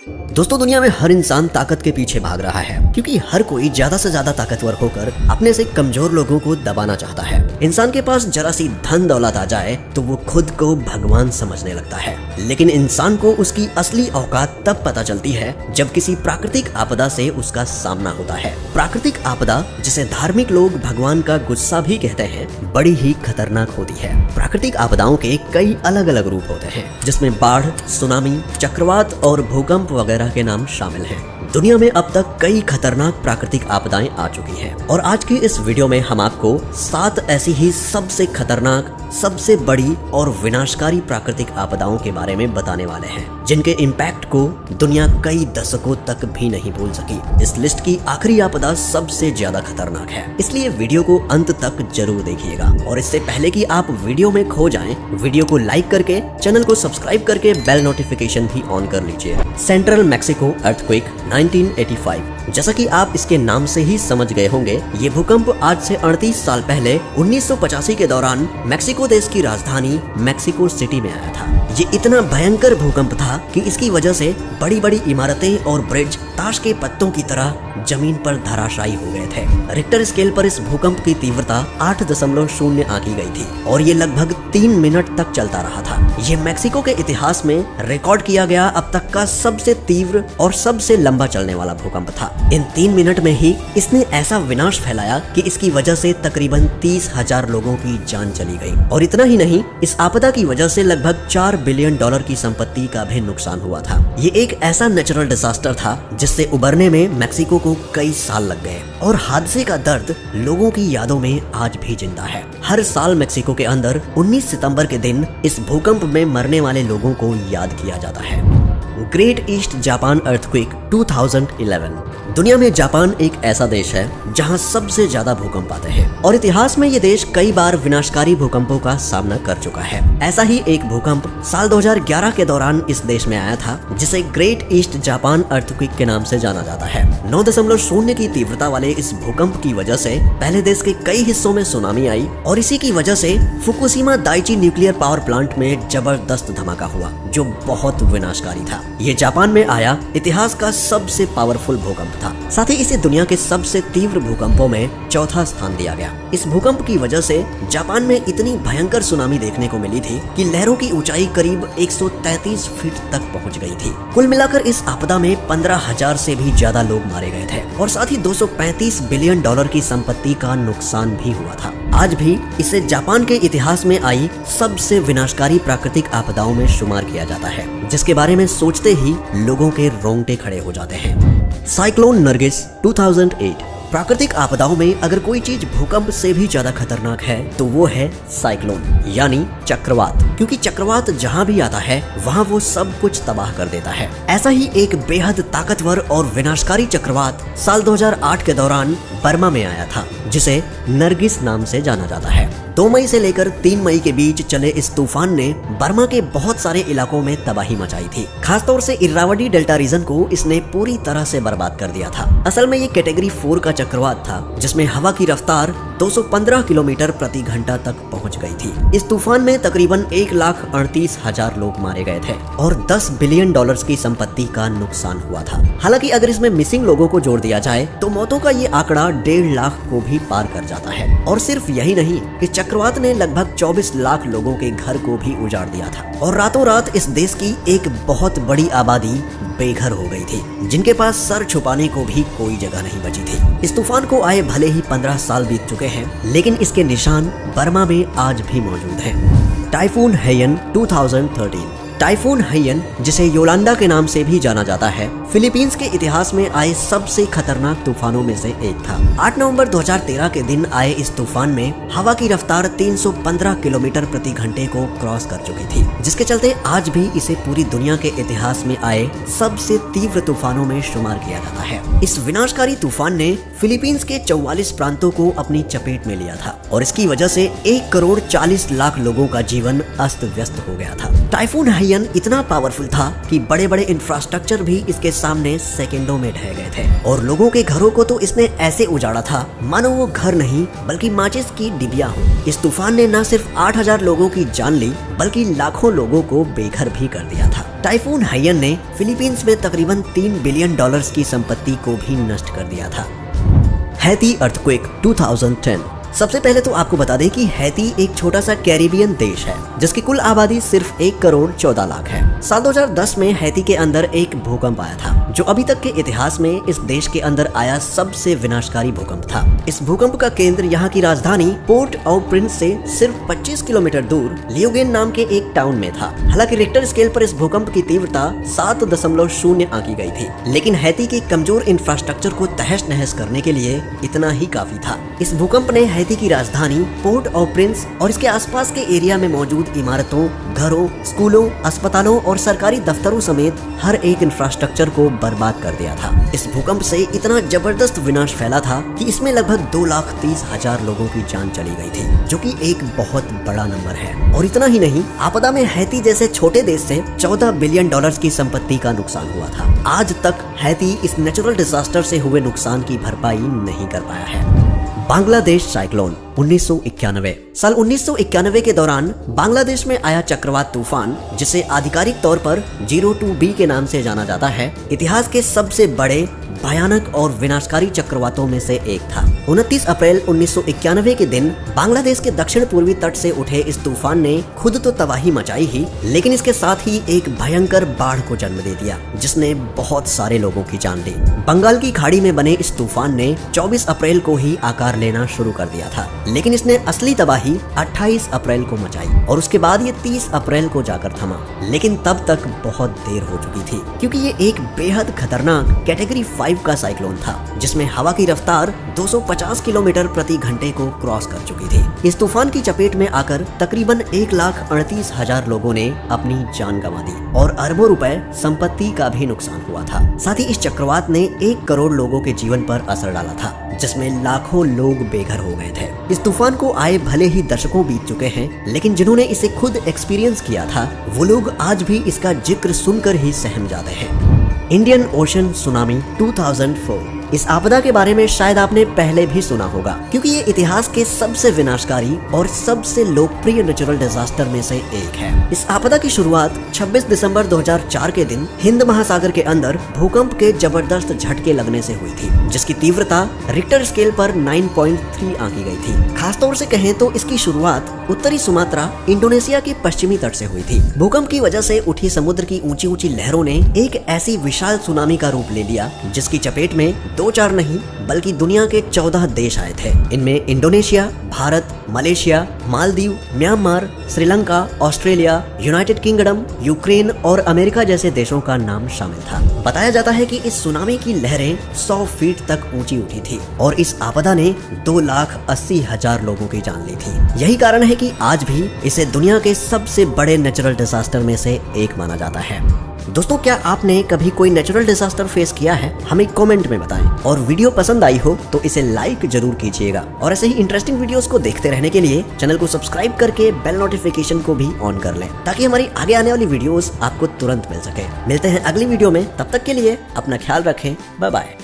दोस्तों, दुनिया में हर इंसान ताकत के पीछे भाग रहा है क्योंकि हर कोई ज्यादा से ज्यादा ताकतवर होकर अपने से कमजोर लोगों को दबाना चाहता है। इंसान के पास जरा सी धन दौलत आ जाए तो वो खुद को भगवान समझने लगता है, लेकिन इंसान को उसकी असली औकात तब पता चलती है जब किसी प्राकृतिक आपदा से उसका सामना होता है। प्राकृतिक आपदा, जिसे धार्मिक लोग भगवान का गुस्सा भी कहते हैं, बड़ी ही खतरनाक होती है। प्राकृतिक आपदाओं के कई अलग अलग रूप होते हैं, जिसमें बाढ़, सुनामी, चक्रवात और भूकंप वगैरह के नाम शामिल हैं। दुनिया में अब तक कई खतरनाक प्राकृतिक आपदाएं आ चुकी हैं और आज की इस वीडियो में हम आपको 7 ऐसी ही सबसे खतरनाक, सबसे बड़ी और विनाशकारी प्राकृतिक आपदाओं के बारे में बताने वाले हैं, जिनके इम्पैक्ट को दुनिया कई दशकों तक भी नहीं भूल सकी। इस लिस्ट की आखिरी आपदा सबसे ज्यादा खतरनाक है, इसलिए वीडियो को अंत तक जरूर देखिएगा। और इससे पहले कि आप वीडियो में खो जाएं, वीडियो को लाइक करके, चैनल को सब्सक्राइब करके बेल नोटिफिकेशन भी ऑन कर लीजिए। Central Mexico earthquake 1985। जैसा कि आप इसके नाम से ही समझ गए होंगे, ये भूकंप आज से 38 साल पहले 1985 के दौरान मैक्सिको देश की राजधानी मैक्सिको सिटी में आया था। ये इतना भयंकर भूकंप था कि इसकी वजह से बड़ी बड़ी इमारतें और ब्रिज ताश के पत्तों की तरह जमीन पर धराशायी हो गए थे। रिक्टर स्केल पर इस भूकंप की तीव्रता 8.0 आंकी गई थी और ये लगभग 3 मिनट तक चलता रहा था। ये मैक्सिको के इतिहास में रिकॉर्ड किया गया अब तक का सबसे तीव्र और सबसे लंबा चलने वाला भूकंप था। इन 3 मिनट में ही इसने ऐसा विनाश फैलाया कि इसकी वजह से तकरीबन 30,000 लोगों की जान चली गई। और इतना ही नहीं, इस आपदा की वजह से लगभग $4 बिलियन की संपत्ति का भी नुकसान हुआ था। ये एक ऐसा नेचुरल डिजास्टर था जिससे उबरने में मैक्सिको को कई साल लग गए और हादसे का दर्द लोगों की यादों में आज भी जिंदा है। हर साल मैक्सिको के अंदर 19 सितंबर के दिन इस भूकंप में मरने वाले लोगों को याद किया जाता है। Great east Japan earthquake 2011। दुनिया में जापान एक ऐसा देश है जहां सबसे ज्यादा भूकंप आते हैं और इतिहास में ये देश कई बार विनाशकारी भूकंपों का सामना कर चुका है। ऐसा ही एक भूकंप साल 2011 के दौरान इस देश में आया था, जिसे ग्रेट ईस्ट जापान अर्थक्वेक के नाम से जाना जाता है। 9.0 की तीव्रता वाले इस भूकंप की वजह से पहले देश के कई हिस्सों में सुनामी आई और इसी की वजह से Fukushima Daiichi nuclear power plant में जबरदस्त धमाका हुआ, जो बहुत विनाशकारी था। ये जापान में आया इतिहास का सबसे पावरफुल भूकंप था। साथ ही इसे दुनिया के सबसे तीव्र भूकंपों में चौथा स्थान दिया गया। इस भूकंप की वजह से जापान में इतनी भयंकर सुनामी देखने को मिली थी कि लहरों की ऊंचाई करीब 133 फीट तक पहुंच गई थी। कुल मिलाकर इस आपदा में 15,000 से भी ज्यादा लोग मारे गए थे और साथ ही $235 बिलियन की संपत्ति का नुकसान भी हुआ था। आज भी इसे जापान के इतिहास में आई सबसे विनाशकारी प्राकृतिक आपदाओं में शुमार किया जाता है, जिसके बारे में सोचते ही लोगों के रोंगटे खड़े हो जाते हैं। साइक्लोन नरगिस 2008। प्राकृतिक आपदाओं में अगर कोई चीज भूकंप से भी ज्यादा खतरनाक है तो वो है साइक्लोन, यानी चक्रवात, क्योंकि चक्रवात जहां भी आता है वहां वो सब कुछ तबाह कर देता है। ऐसा ही एक बेहद ताकतवर और विनाशकारी चक्रवात साल 2008 के दौरान बर्मा में आया था, जिसे नरगिस नाम से जाना जाता है। 2 मई से लेकर 3 मई के बीच चले इस तूफान ने बर्मा के बहुत सारे इलाकों में तबाही मचाई थी। खासतौर से इरावदी डेल्टा रीजन को इसने पूरी तरह से बर्बाद कर दिया था। असल में ये कैटेगरी 4 का चक्रवात था, जिसमें हवा की रफ्तार 215 किलोमीटर प्रति घंटा तक पहुंच गई थी। इस तूफान में तकरीबन 1,38,000 लोग मारे गए थे और $10 बिलियन की संपत्ति का नुकसान हुआ था। हालांकि अगर इसमें मिसिंग लोगों को जोड़ दिया जाए तो मौतों का ये आंकड़ा 1.5 लाख को भी पार कर जाता है। और सिर्फ यही नहीं, इस चक्रवात ने लगभग 24 लाख लोगों के घर को भी उजाड़ दिया था और रातों रात इस देश की एक बहुत बड़ी आबादी बेघर हो गई थी, जिनके पास सर छुपाने को भी कोई जगह नहीं बची थी। इस तूफान को आए भले ही 15 साल बीत चुके हैं, लेकिन इसके निशान बर्मा में आज भी मौजूद हैं। टाइफून हैयन 2013। टाइफून हैयन, जिसे योलांडा के नाम से भी जाना जाता है, फिलीपींस के इतिहास में आए सबसे खतरनाक तूफानों में से एक था। 8 नवंबर 2013 के दिन आए इस तूफान में हवा की रफ्तार 315 किलोमीटर प्रति घंटे को क्रॉस कर चुकी थी, जिसके चलते आज भी इसे पूरी दुनिया के इतिहास में आए सबसे तीव्र तूफानों में शुमार किया जाता है। इस विनाशकारी तूफान ने फिलीपींस के 44 प्रांतों को अपनी चपेट में लिया था और इसकी वजह से 1,40,00,000 लोगों का जीवन अस्त व्यस्त हो गया था। टाइफून हैयन इतना पावरफुल था कि बड़े बड़े इंफ्रास्ट्रक्चर भी इसके सामने सेकंडों में ढह गए थे और लोगों के घरों को तो इसने ऐसे उजाड़ा था मानो वो घर नहीं बल्कि माचिस की डिबिया हो। इस तूफान ने न सिर्फ 8,000 लोगों की जान ली, बल्कि लाखों लोगों को बेघर भी कर दिया था। टाइफून हाइयन ने फिलीपींस में तकरीबन $3 बिलियन की संपत्ति को भी नष्ट कर दिया था। Haiti earthquake 2010। सबसे पहले तो आपको बता दें कि हैती एक छोटा सा कैरिबियन देश है जिसकी कुल आबादी सिर्फ 1 करोड़ 14 लाख है। साल 2010 में हैती के अंदर एक भूकंप आया था जो अभी तक के इतिहास में इस देश के अंदर आया सबसे विनाशकारी भूकंप था। इस भूकंप का केंद्र यहाँ की राजधानी पोर्ट ऑव प्रिंस से सिर्फ 25 किलोमीटर दूर लियोगेन नाम के एक टाउन में था। हालांकि रिक्टर स्केल पर इस भूकंप की तीव्रता 7.0 आंकी गई थी, लेकिन हैती के कमजोर इंफ्रास्ट्रक्चर को तहस नहस करने के लिए इतना ही काफी था। इस भूकंप ने हैती की राजधानी पोर्ट ऑव प्रिंस और इसके आसपास के एरिया में मौजूद इमारतों, घरों, स्कूलों, अस्पतालों और सरकारी दफ्तरों समेत हर एक इंफ्रास्ट्रक्चर को बर्बाद कर दिया था। इस भूकंप से इतना जबरदस्त विनाश फैला था कि इसमें लगभग 2,30,000 लोगों की जान चली गई थी, जो कि एक बहुत बड़ा नंबर है। और इतना ही नहीं, आपदा में हैती जैसे छोटे देश से $14 बिलियन की संपत्ति का नुकसान हुआ था। आज तक हैती इस नेचुरल डिजास्टर से हुए नुकसान की भरपाई नहीं कर पाया है। बांग्लादेश साइक्लोन 1991। साल 1991 के दौरान बांग्लादेश में आया चक्रवात तूफान, जिसे आधिकारिक तौर पर 02B के नाम से जाना जाता है, इतिहास के सबसे बड़े, भयानक और विनाशकारी चक्रवातों में से एक था। 29 अप्रैल 1991 के दिन बांग्लादेश के दक्षिण पूर्वी तट से उठे इस तूफान ने खुद तो तबाही मचाई ही, लेकिन इसके साथ ही एक भयंकर बाढ़ को जन्म दे दिया, जिसने बहुत सारे लोगों की जान ली। बंगाल की खाड़ी में बने इस तूफान ने 24 अप्रैल को ही आकार लेना शुरू कर दिया था, लेकिन इसने असली तबाही 28 अप्रैल को मचाई और उसके बाद ये 30 अप्रैल को जाकर थमा। लेकिन तब तक बहुत देर हो चुकी थी, क्योंकि ये एक बेहद खतरनाक कैटेगरी 5 का साइक्लोन था, जिसमें हवा की रफ्तार 250 किलोमीटर प्रति घंटे को क्रॉस कर चुकी थी। इस तूफान की चपेट में आकर तकरीबन 1,38,000 लोगों ने अपनी जान गंवा दी और अरबों रुपए संपत्ति का भी नुकसान हुआ था। साथ ही इस चक्रवात ने 1 करोड़ लोगों के जीवन पर असर डाला था, जिसमें लाखों लोग बेघर हो गए थे। इस तूफान को आए भले ही दशकों बीत चुके हैं, लेकिन जिन्होंने इसे खुद एक्सपीरियंस किया था वो लोग आज भी इसका जिक्र सुनकर ही सहम जाते हैं। Indian ocean tsunami 2004। इस आपदा के बारे में शायद आपने पहले भी सुना होगा, क्योंकि ये इतिहास के सबसे विनाशकारी और सबसे लोकप्रिय नेचुरल डिजास्टर में से एक है। इस आपदा की शुरुआत 26 दिसंबर 2004 के दिन हिंद महासागर के अंदर भूकंप के जबरदस्त झटके लगने से हुई थी, जिसकी तीव्रता रिक्टर स्केल पर 9.3 आंकी गई थी। खासतौर से कहें तो इसकी शुरुआत उत्तरी सुमात्रा, इंडोनेशिया के पश्चिमी तट से हुई थी। भूकंप की वजह से उठी समुद्र की ऊंची ऊंची लहरों ने एक ऐसी विशाल सुनामी का रूप ले लिया, जिसकी चपेट में 2-4 नहीं बल्कि दुनिया के 14 देश आए थे। इनमें Indonesia, Bharat, Malaysia, Maldives, Myanmar, Sri Lanka, Australia, United kingdom, Ukraine और अमेरिका जैसे देशों का नाम शामिल था। बताया जाता है कि इस सुनामी की लहरें 100 फीट तक ऊंची उठी थी और इस आपदा ने 2,80,000 लोगों की जान ली थी। यही कारण है कि आज भी इसे दुनिया के सबसे बड़े नेचुरल डिजास्टर में से एक माना जाता है। दोस्तों, क्या आपने कभी कोई नेचुरल डिजास्टर फेस किया है? हमें कमेंट में बताएं। और वीडियो पसंद आई हो तो इसे लाइक जरूर कीजिएगा और ऐसे ही इंटरेस्टिंग वीडियोस को देखते रहने के लिए चैनल को सब्सक्राइब करके बेल नोटिफिकेशन को भी ऑन कर लें, ताकि हमारी आगे आने वाली वीडियोस आपको तुरंत मिल सके। मिलते हैं अगली वीडियो में, तब तक के लिए अपना ख्याल रखें। Bye bye.